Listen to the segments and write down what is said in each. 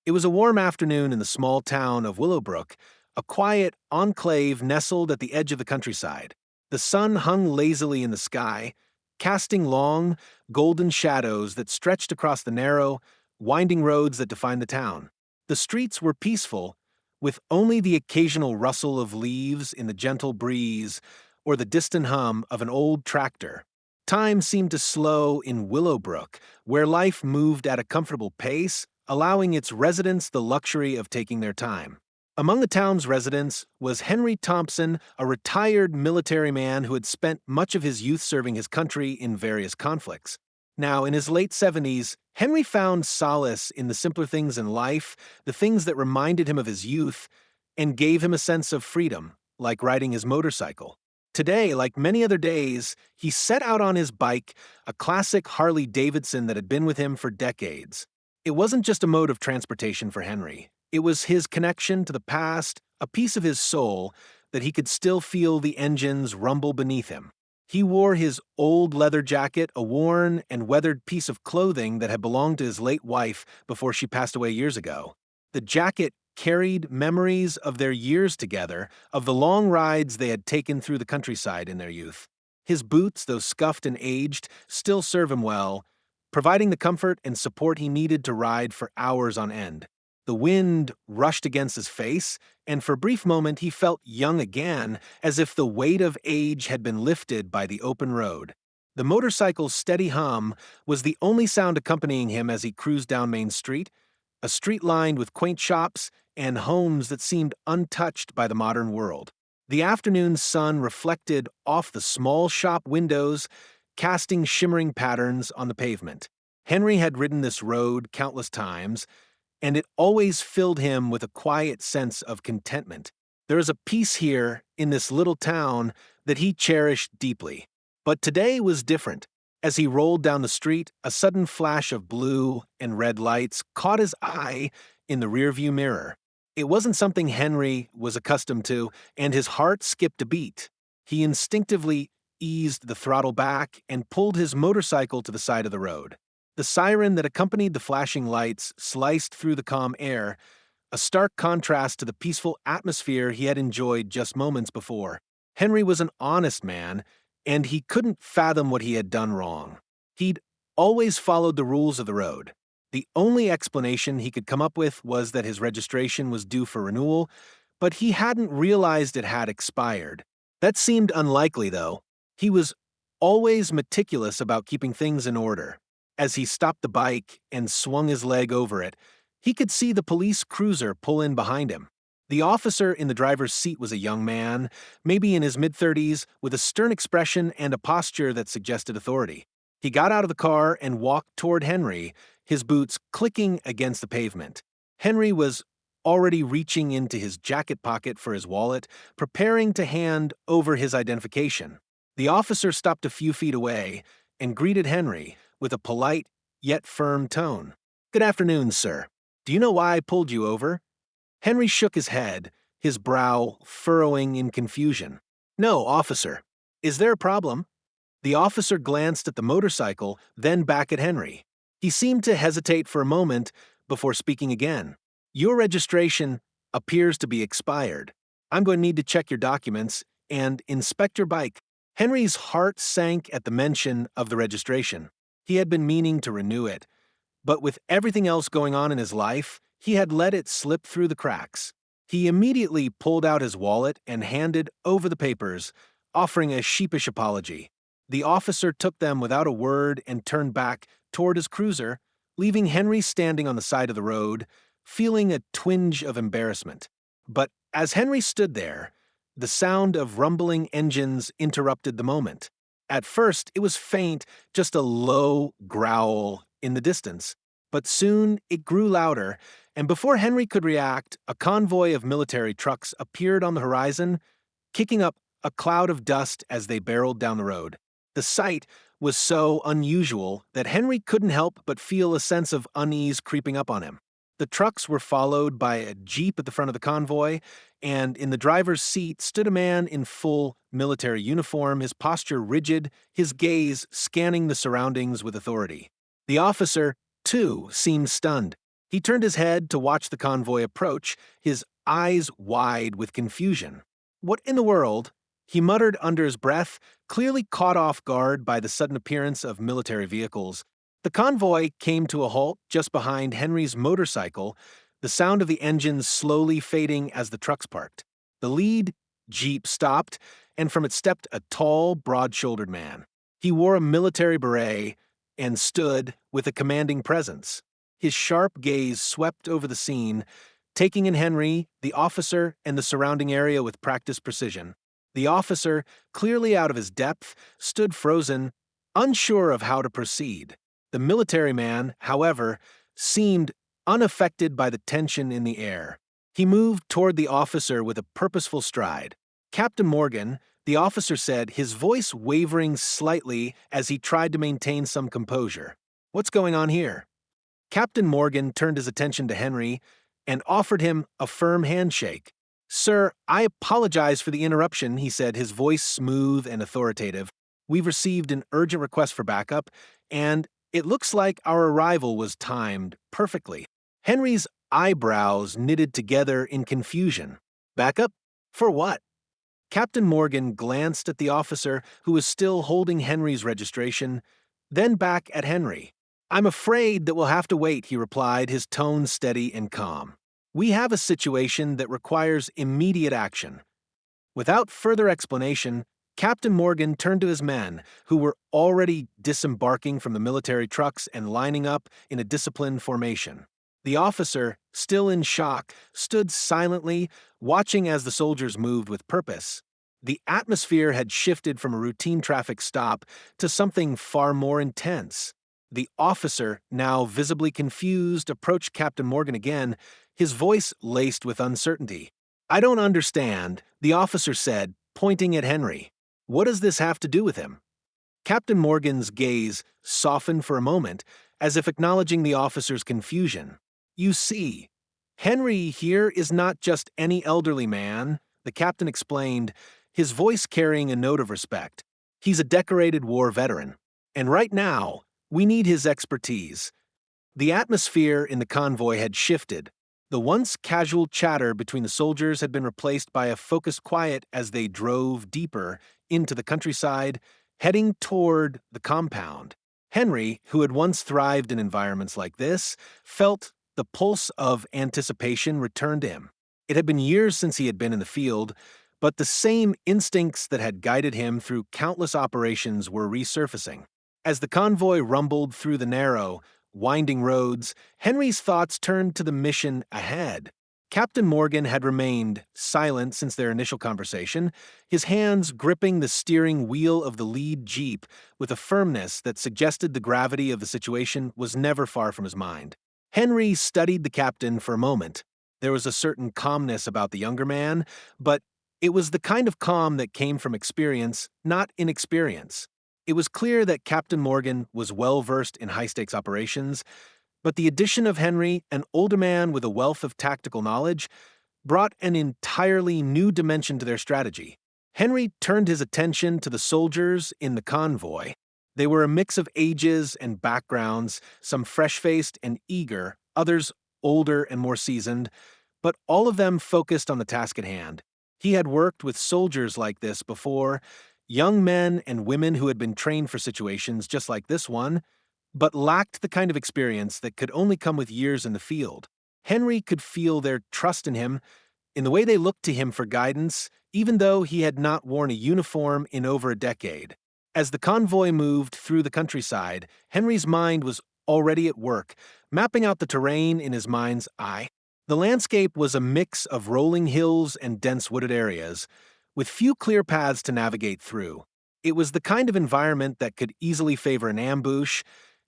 It was a warm afternoon in the small town of Willowbrook, a quiet enclave nestled at the edge of the countryside. The sun hung lazily in the sky, casting long, golden shadows that stretched across the narrow, winding roads that defined the town. The streets were peaceful, with only the occasional rustle of leaves in the gentle breeze or the distant hum of an old tractor. Time seemed to slow in Willowbrook, where life moved at a comfortable pace, allowing its residents the luxury of taking their time. Among the town's residents was Henry Thompson, a retired military man who had spent much of his youth serving his country in various conflicts. Now, in his late 70s, Henry found solace in the simpler things in life, the things that reminded him of his youth and gave him a sense of freedom, like riding his motorcycle. Today, like many other days, he set out on his bike, a classic Harley-Davidson that had been with him for decades. It wasn't just a mode of transportation for Henry. It was his connection to the past, a piece of his soul that he could still feel the engines rumble beneath him. He wore his old leather jacket, a worn and weathered piece of clothing that had belonged to his late wife before she passed away years ago. The jacket carried memories of their years together, of the long rides they had taken through the countryside in their youth. His boots, though scuffed and aged, still serve him well, providing the comfort and support he needed to ride for hours on end. The wind rushed against his face, and for a brief moment he felt young again, as if the weight of age had been lifted by the open road. The motorcycle's steady hum was the only sound accompanying him as he cruised down Main Street, a street lined with quaint shops and homes that seemed untouched by the modern world. The afternoon sun reflected off the small shop windows, casting shimmering patterns on the pavement. Henry had ridden this road countless times, and it always filled him with a quiet sense of contentment. There is a peace here in this little town that he cherished deeply. But today was different. As he rolled down the street, a sudden flash of blue and red lights caught his eye in the rearview mirror. It wasn't something Henry was accustomed to, and his heart skipped a beat. He instinctively eased the throttle back and pulled his motorcycle to the side of the road. The siren that accompanied the flashing lights sliced through the calm air, a stark contrast to the peaceful atmosphere he had enjoyed just moments before. Henry was an honest man, and he couldn't fathom what he had done wrong. He'd always followed the rules of the road. The only explanation he could come up with was that his registration was due for renewal, but he hadn't realized it had expired. That seemed unlikely, though. He was always meticulous about keeping things in order. As he stopped the bike and swung his leg over it, he could see the police cruiser pull in behind him. The officer in the driver's seat was a young man, maybe in his mid-30s, with a stern expression and a posture that suggested authority. He got out of the car and walked toward Henry, his boots clicking against the pavement. Henry was already reaching into his jacket pocket for his wallet, preparing to hand over his identification. The officer stopped a few feet away and greeted Henry with a polite yet firm tone. "Good afternoon, sir. Do you know why I pulled you over?" Henry shook his head, his brow furrowing in confusion. "No, officer. Is there a problem?" The officer glanced at the motorcycle, then back at Henry. He seemed to hesitate for a moment before speaking again. "Your registration appears to be expired. I'm going to need to check your documents and inspect your bike." Henry's heart sank at the mention of the registration. He had been meaning to renew it, but with everything else going on in his life, he had let it slip through the cracks. He immediately pulled out his wallet and handed over the papers, offering a sheepish apology. The officer took them without a word and turned back toward his cruiser, leaving Henry standing on the side of the road, feeling a twinge of embarrassment. But as Henry stood there, the sound of rumbling engines interrupted the moment. At first, it was faint, just a low growl in the distance. But soon it grew louder, and before Henry could react, a convoy of military trucks appeared on the horizon, kicking up a cloud of dust as they barreled down the road. The sight was so unusual that Henry couldn't help but feel a sense of unease creeping up on him. The trucks were followed by a jeep at the front of the convoy, and in the driver's seat stood a man in full military uniform, his posture rigid, his gaze scanning the surroundings with authority. The officer, too, seemed stunned. He turned his head to watch the convoy approach, his eyes wide with confusion. "What in the world?" he muttered under his breath, clearly caught off guard by the sudden appearance of military vehicles. The convoy came to a halt just behind Henry's motorcycle, the sound of the engines slowly fading as the trucks parked. The lead jeep stopped, and from it stepped a tall, broad-shouldered man. He wore a military beret and stood with a commanding presence. His sharp gaze swept over the scene, taking in Henry, the officer, and the surrounding area with practiced precision. The officer, clearly out of his depth, stood frozen, unsure of how to proceed. The military man, however, seemed unaffected by the tension in the air. He moved toward the officer with a purposeful stride. "Captain Morgan," the officer said, his voice wavering slightly as he tried to maintain some composure. "What's going on here?" Captain Morgan turned his attention to Henry and offered him a firm handshake. "Sir, I apologize for the interruption," he said, his voice smooth and authoritative. "We've received an urgent request for backup, and it looks like our arrival was timed perfectly." Henry's eyebrows knitted together in confusion. "Backup? For what?" Captain Morgan glanced at the officer, who was still holding Henry's registration, then back at Henry. "I'm afraid that we'll have to wait," he replied, his tone steady and calm. "We have a situation that requires immediate action." Without further explanation, Captain Morgan turned to his men, who were already disembarking from the military trucks and lining up in a disciplined formation. The officer, still in shock, stood silently, watching as the soldiers moved with purpose. The atmosphere had shifted from a routine traffic stop to something far more intense. The officer, now visibly confused, approached Captain Morgan again, his voice laced with uncertainty. "I don't understand," the officer said, pointing at Henry. "What does this have to do with him?" Captain Morgan's gaze softened for a moment, as if acknowledging the officer's confusion. "You see, Henry here is not just any elderly man," the captain explained, his voice carrying a note of respect. "He's a decorated war veteran, and right now, we need his expertise." The atmosphere in the convoy had shifted. The once casual chatter between the soldiers had been replaced by a focused quiet as they drove deeper into the countryside, heading toward the compound. Henry, who had once thrived in environments like this, felt the pulse of anticipation return to him. It had been years since he had been in the field, but the same instincts that had guided him through countless operations were resurfacing. As the convoy rumbled through the narrow, winding roads, Henry's thoughts turned to the mission ahead. Captain Morgan had remained silent since their initial conversation, his hands gripping the steering wheel of the lead jeep with a firmness that suggested the gravity of the situation was never far from his mind. Henry studied the captain for a moment. There was a certain calmness about the younger man, but it was the kind of calm that came from experience, not inexperience. It was clear that Captain Morgan was well-versed in high-stakes operations, but the addition of Henry, an older man with a wealth of tactical knowledge, brought an entirely new dimension to their strategy. Henry turned his attention to the soldiers in the convoy. They were a mix of ages and backgrounds, some fresh-faced and eager, others older and more seasoned, but all of them focused on the task at hand. He had worked with soldiers like this before, young men and women who had been trained for situations just like this one, but lacked the kind of experience that could only come with years in the field. Henry could feel their trust in him, in the way they looked to him for guidance, even though he had not worn a uniform in over a decade. As the convoy moved through the countryside, Henry's mind was already at work, mapping out the terrain in his mind's eye. The landscape was a mix of rolling hills and dense wooded areas, with few clear paths to navigate through. It was the kind of environment that could easily favor an ambush,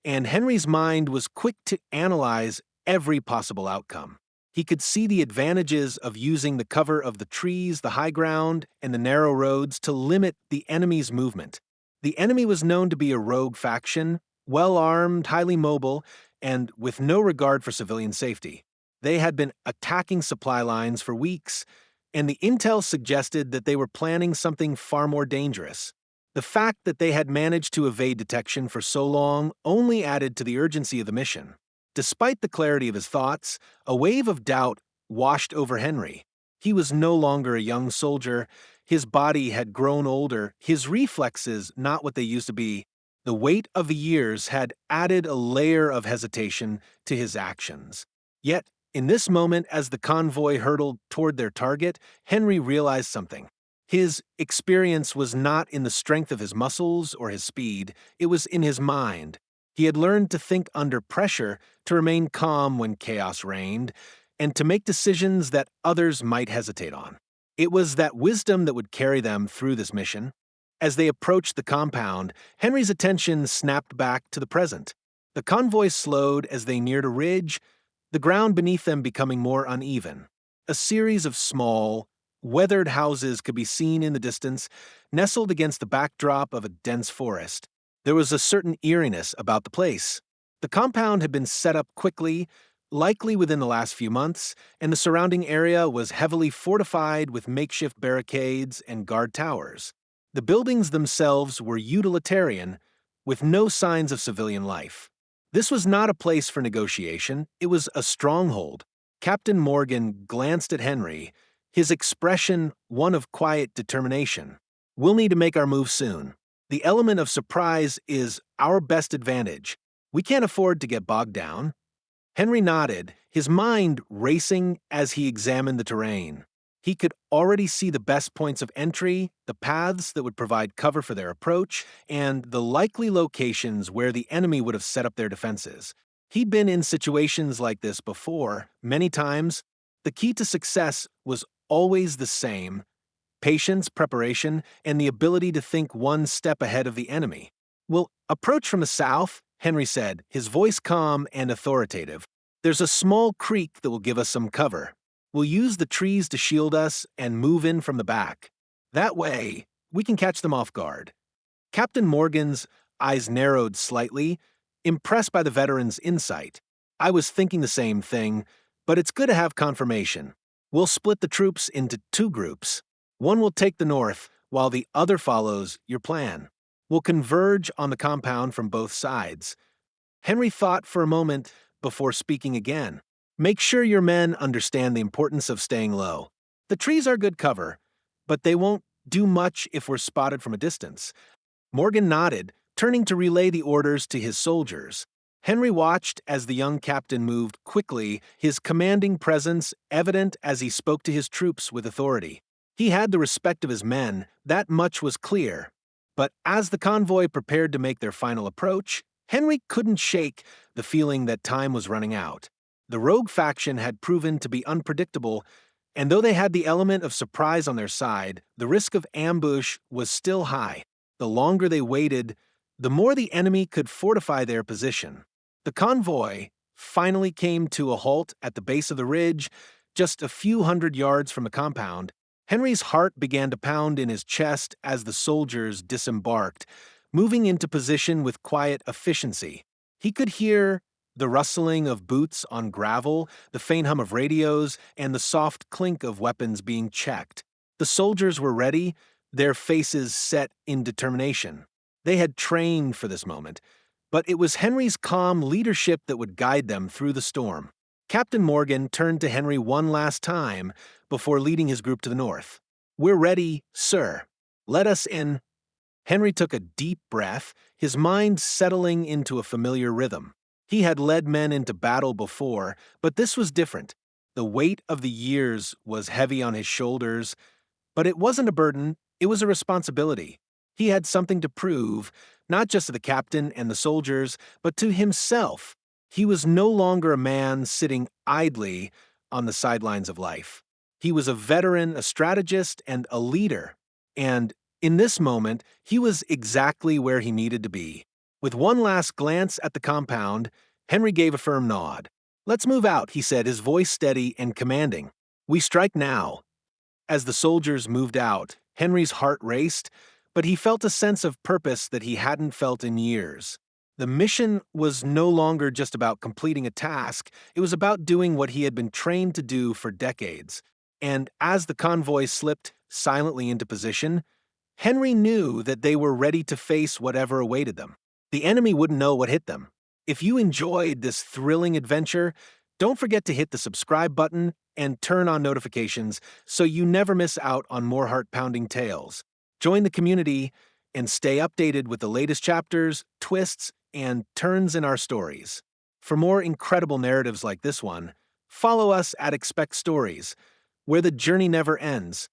and Henry's mind was quick to analyze every possible outcome. He could see the advantages of using the cover of the trees, the high ground, and the narrow roads to limit the enemy's movement. The enemy was known to be a rogue faction, well-armed, highly mobile, and with no regard for civilian safety. They had been attacking supply lines for weeks, and the intel suggested that they were planning something far more dangerous. The fact that they had managed to evade detection for so long only added to the urgency of the mission. Despite the clarity of his thoughts, a wave of doubt washed over Henry. He was no longer a young soldier. His body had grown older, his reflexes not what they used to be. The weight of the years had added a layer of hesitation to his actions. Yet, in this moment, as the convoy hurtled toward their target, Henry realized something. His experience was not in the strength of his muscles or his speed, it was in his mind. He had learned to think under pressure, to remain calm when chaos reigned, and to make decisions that others might hesitate on. It was that wisdom that would carry them through this mission. As they approached the compound, Henry's attention snapped back to the present. The convoy slowed as they neared a ridge, the ground beneath them becoming more uneven. A series of small, weathered houses could be seen in the distance, nestled against the backdrop of a dense forest. There was a certain eeriness about the place. The compound had been set up quickly, likely within the last few months, and the surrounding area was heavily fortified with makeshift barricades and guard towers. The buildings themselves were utilitarian, with no signs of civilian life. This was not a place for negotiation, it was a stronghold. Captain Morgan glanced at Henry, his expression one of quiet determination. "We'll need to make our move soon. The element of surprise is our best advantage. We can't afford to get bogged down." Henry nodded, his mind racing as he examined the terrain. He could already see the best points of entry, the paths that would provide cover for their approach, and the likely locations where the enemy would have set up their defenses. He'd been in situations like this before, many times. The key to success was always the same: patience, preparation, and the ability to think one step ahead of the enemy. "We'll approach from the south," Henry said, his voice calm and authoritative. "There's a small creek that will give us some cover. We'll use the trees to shield us and move in from the back. That way, we can catch them off guard." Captain Morgan's eyes narrowed slightly, impressed by the veteran's insight. "I was thinking the same thing, but it's good to have confirmation. We'll split the troops into 2 groups. One will take the north, while the other follows your plan. We'll converge on the compound from both sides." Henry thought for a moment before speaking again. "Make sure your men understand the importance of staying low. The trees are good cover, but they won't do much if we're spotted from a distance." Morgan nodded, turning to relay the orders to his soldiers. Henry watched as the young captain moved quickly, his commanding presence evident as he spoke to his troops with authority. He had the respect of his men, that much was clear. But as the convoy prepared to make their final approach, Henry couldn't shake the feeling that time was running out. The rogue faction had proven to be unpredictable, and though they had the element of surprise on their side, the risk of ambush was still high. The longer they waited, the more the enemy could fortify their position. The convoy finally came to a halt at the base of the ridge, just a few hundred yards from the compound. Henry's heart began to pound in his chest as the soldiers disembarked, moving into position with quiet efficiency. He could hear the rustling of boots on gravel, the faint hum of radios, and the soft clink of weapons being checked. The soldiers were ready, their faces set in determination. They had trained for this moment, but it was Henry's calm leadership that would guide them through the storm. Captain Morgan turned to Henry one last time before leading his group to the north. "We're ready, sir. Let us in." Henry took a deep breath, his mind settling into a familiar rhythm. He had led men into battle before, but this was different. The weight of the years was heavy on his shoulders, but it wasn't a burden, it was a responsibility. He had something to prove, not just to the captain and the soldiers, but to himself. He was no longer a man sitting idly on the sidelines of life. He was a veteran, a strategist, and a leader. And in this moment, he was exactly where he needed to be. With one last glance at the compound, Henry gave a firm nod. "Let's move out," he said, his voice steady and commanding. "We strike now." As the soldiers moved out, Henry's heart raced, but he felt a sense of purpose that he hadn't felt in years. The mission was no longer just about completing a task, it was about doing what he had been trained to do for decades. And as the convoy slipped silently into position, Henry knew that they were ready to face whatever awaited them. The enemy wouldn't know what hit them. If you enjoyed this thrilling adventure, don't forget to hit the subscribe button and turn on notifications so you never miss out on more heart-pounding tales. Join the community and stay updated with the latest chapters, twists, and turns in our stories. For more incredible narratives like this one, follow us at Expect Stories, where the journey never ends.